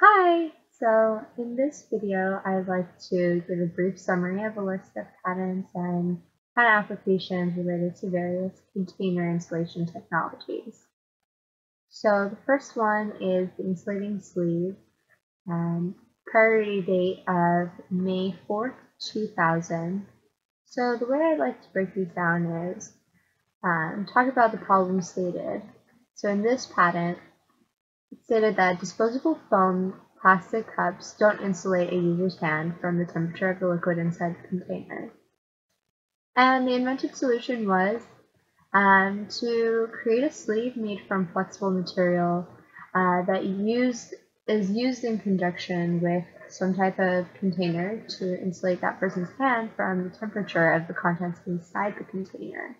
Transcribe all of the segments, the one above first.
Hi! So in this video, I'd like to give a brief summary of a list of patents and patent applications related to various container installation technologies. So the first one is the insulating sleeve, priority date of May 4th, 2000. So the way I'd like to break these down is talk about the problem stated. So in this patent, it stated that disposable foam plastic cups don't insulate a user's hand from the temperature of the liquid inside the container. And the invented solution was to create a sleeve made from flexible material that is used in conjunction with some type of container to insulate that person's hand from the temperature of the contents inside the container.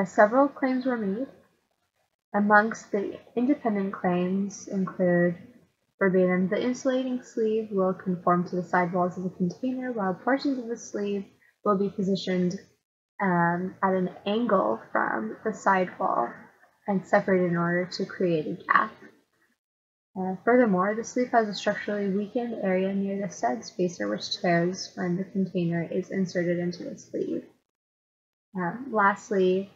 Several claims were made. Amongst the independent claims include verbatim, the insulating sleeve will conform to the side walls of the container, while portions of the sleeve will be positioned at an angle from the side wall and separated in order to create a gap. Furthermore, the sleeve has a structurally weakened area near the stud spacer which tears when the container is inserted into the sleeve. Lastly,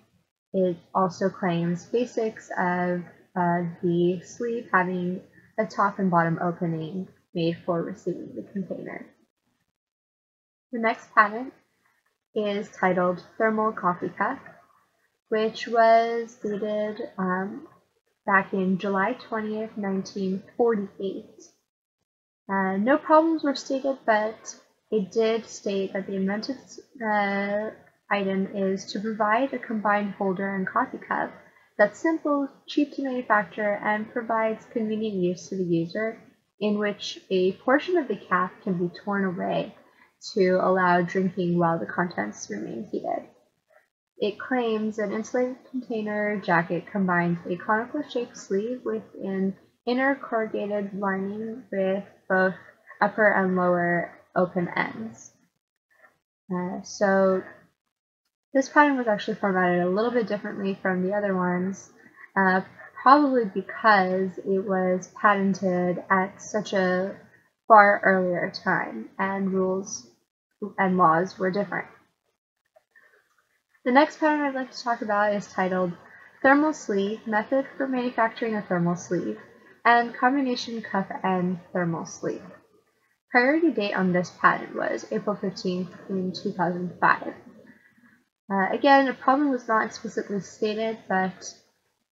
it also claims basics of the sleeve having a top and bottom opening made for receiving the container. The next patent is titled Thermal Coffee Cup, which was dated back in July 20th, 1948. No problems were stated, but it did state that the invented item is to provide a combined holder and coffee cup that's simple, cheap to manufacture, and provides convenient use to the user, in which a portion of the cap can be torn away to allow drinking while the contents remain heated. It claims an insulated container jacket combines a conical shaped sleeve with an inner corrugated lining with both upper and lower open ends. So this patent was actually formatted a little bit differently from the other ones, probably because it was patented at such a far earlier time and rules and laws were different. The next patent I'd like to talk about is titled Thermal Sleeve, Method for Manufacturing a Thermal Sleeve, and Combination Cup and Thermal Sleeve. Priority date on this patent was April 15th in 2005. Again, a problem was not explicitly stated, but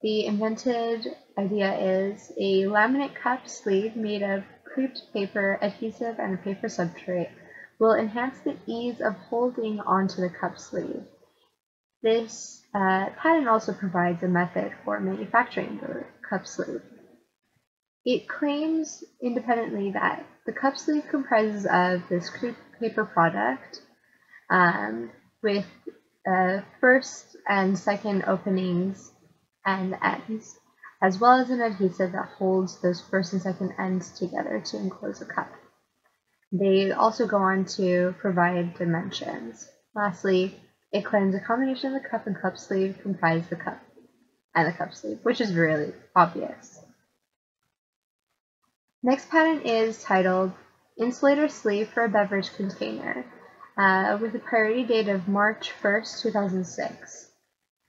the invented idea is a laminate cup sleeve made of creeped paper, adhesive, and a paper substrate will enhance the ease of holding onto the cup sleeve. This patent also provides a method for manufacturing the cup sleeve. It claims independently that the cup sleeve comprises of this crepe paper product with first and second openings and ends, as well as an adhesive that holds those first and second ends together to enclose a cup. They also go on to provide dimensions. Lastly, it claims a combination of the cup and cup sleeve comprise the cup and the cup sleeve, which is really obvious. Next patent is titled Insulator Sleeve for a Beverage Container, with a priority date of March 1st, 2006.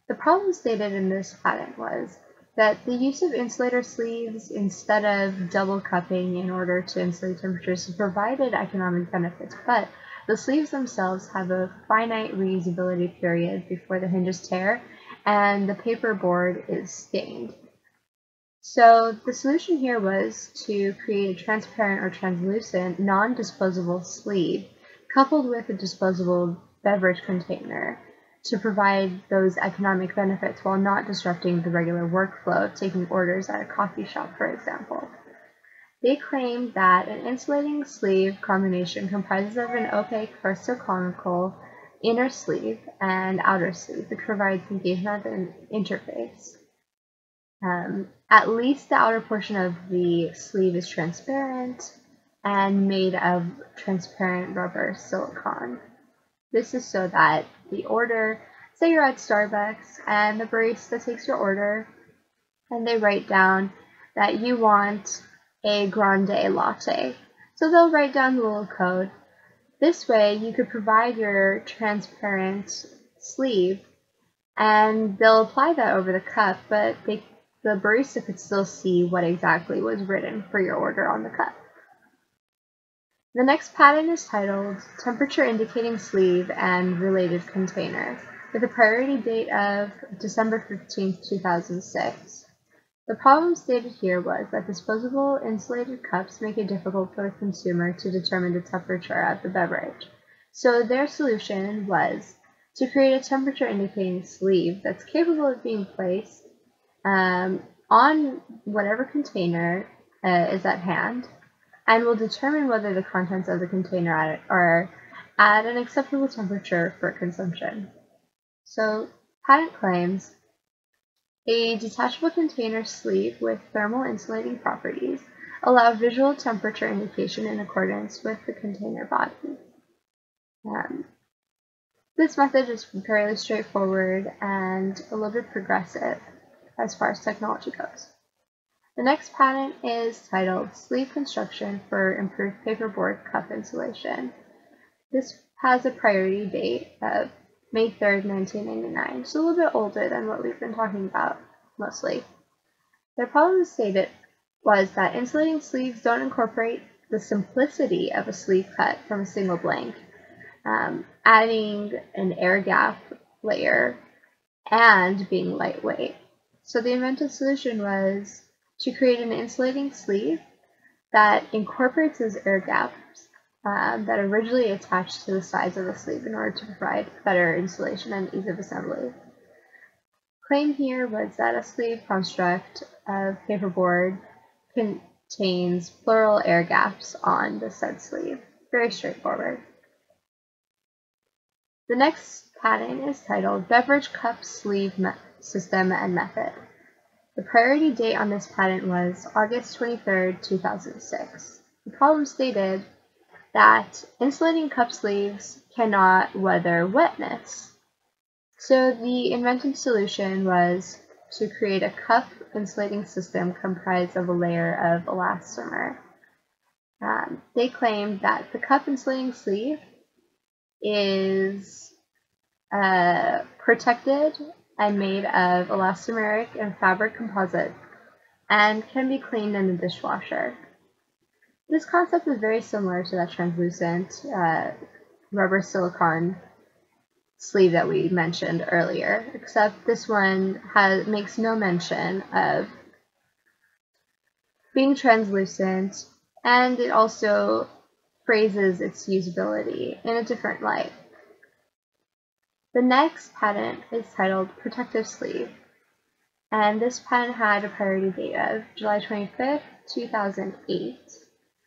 The problem stated in this patent was that the use of insulator sleeves instead of double cupping in order to insulate temperatures provided economic benefits, but the sleeves themselves have a finite reusability period before the hinges tear and the paper board is stained. So the solution here was to create a transparent or translucent non-disposable sleeve coupled with a disposable beverage container to provide those economic benefits while not disrupting the regular workflow of taking orders at a coffee shop, for example. They claim that an insulating sleeve combination comprises of an opaque first to conical inner sleeve and outer sleeve, which provides engagement and interface. At least the outer portion of the sleeve is transparent and made of transparent rubber silicone. This is so that the order, say you're at Starbucks and the barista takes your order and they write down that you want a grande latte. So they'll write down the little code. This way you could provide your transparent sleeve and they'll apply that over the cup, but the barista could still see what exactly was written for your order on the cup. The next patent is titled Temperature Indicating Sleeve and Related Container, with a priority date of December 15, 2006. The problem stated here was that disposable insulated cups make it difficult for the consumer to determine the temperature of the beverage. So their solution was to create a temperature indicating sleeve that's capable of being placed on whatever container is at hand, and will determine whether the contents of the container are at an acceptable temperature for consumption. So, patent claims a detachable container sleeve with thermal insulating properties allow visual temperature indication in accordance with the container body. This method is fairly straightforward and a little bit progressive as far as technology goes. The next patent is titled Sleeve Construction for Improved Paperboard Cup Insulation. This has a priority date of May 3rd, 1999, so a little bit older than what we've been talking about mostly. The problem stated was that insulating sleeves don't incorporate the simplicity of a sleeve cut from a single blank, adding an air gap layer and being lightweight. So the invented solution was to create an insulating sleeve that incorporates those air gaps that originally attached to the sides of the sleeve in order to provide better insulation and ease of assembly. Claim here was that a sleeve construct of paperboard contains plural air gaps on the said sleeve. Very straightforward. The next patent is titled Beverage Cup Sleeve System and Method. The priority date on this patent was August 23, 2006. The problem stated that insulating cup sleeves cannot weather wetness. So the invented solution was to create a cup insulating system comprised of a layer of elastomer. They claimed that the cup insulating sleeve is protected and made of elastomeric and fabric composite and can be cleaned in the dishwasher. This concept is very similar to that translucent rubber silicone sleeve that we mentioned earlier, except this one makes no mention of being translucent, and it also phrases its usability in a different light. The next patent is titled Protective Sleeve, and this patent had a priority date of July 25th, 2008.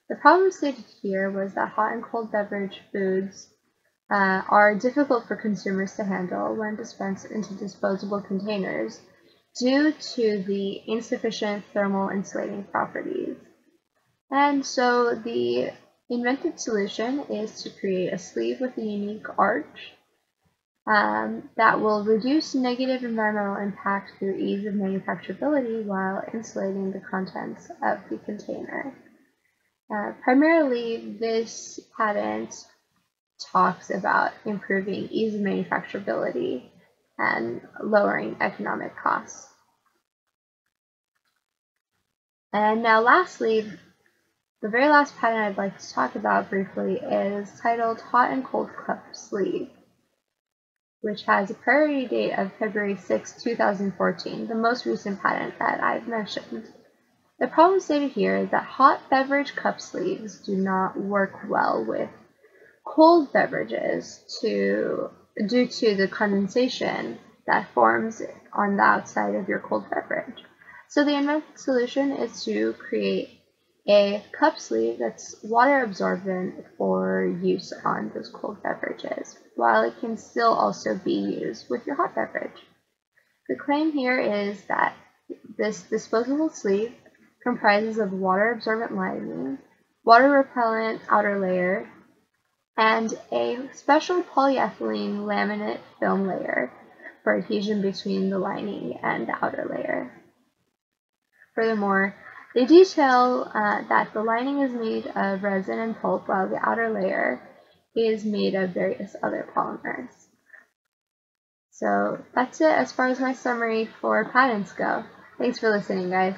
The problem stated here was that hot and cold beverage foods are difficult for consumers to handle when dispensed into disposable containers due to the insufficient thermal insulating properties. And so the invented solution is to create a sleeve with a unique arch that will reduce negative environmental impact through ease of manufacturability while insulating the contents of the container. Primarily, this patent talks about improving ease of manufacturability and lowering economic costs. And now lastly, the very last patent I'd like to talk about briefly is titled Hot and Cold Cup Sleeve, which has a priority date of February 6, 2014, the most recent patent that I've mentioned. The problem stated here is that hot beverage cup sleeves do not work well with cold beverages due to the condensation that forms on the outside of your cold beverage. So the invented solution is to create a cup sleeve that's water absorbent for use on those cold beverages, while it can still also be used with your hot beverage. The claim here is that this disposable sleeve comprises of water absorbent lining, water repellent outer layer, and a special polyethylene laminate film layer for adhesion between the lining and the outer layer. Furthermore, They detail that the lining is made of resin and pulp, while the outer layer is made of various other polymers. So that's it as far as my summary for patents go. Thanks for listening, guys.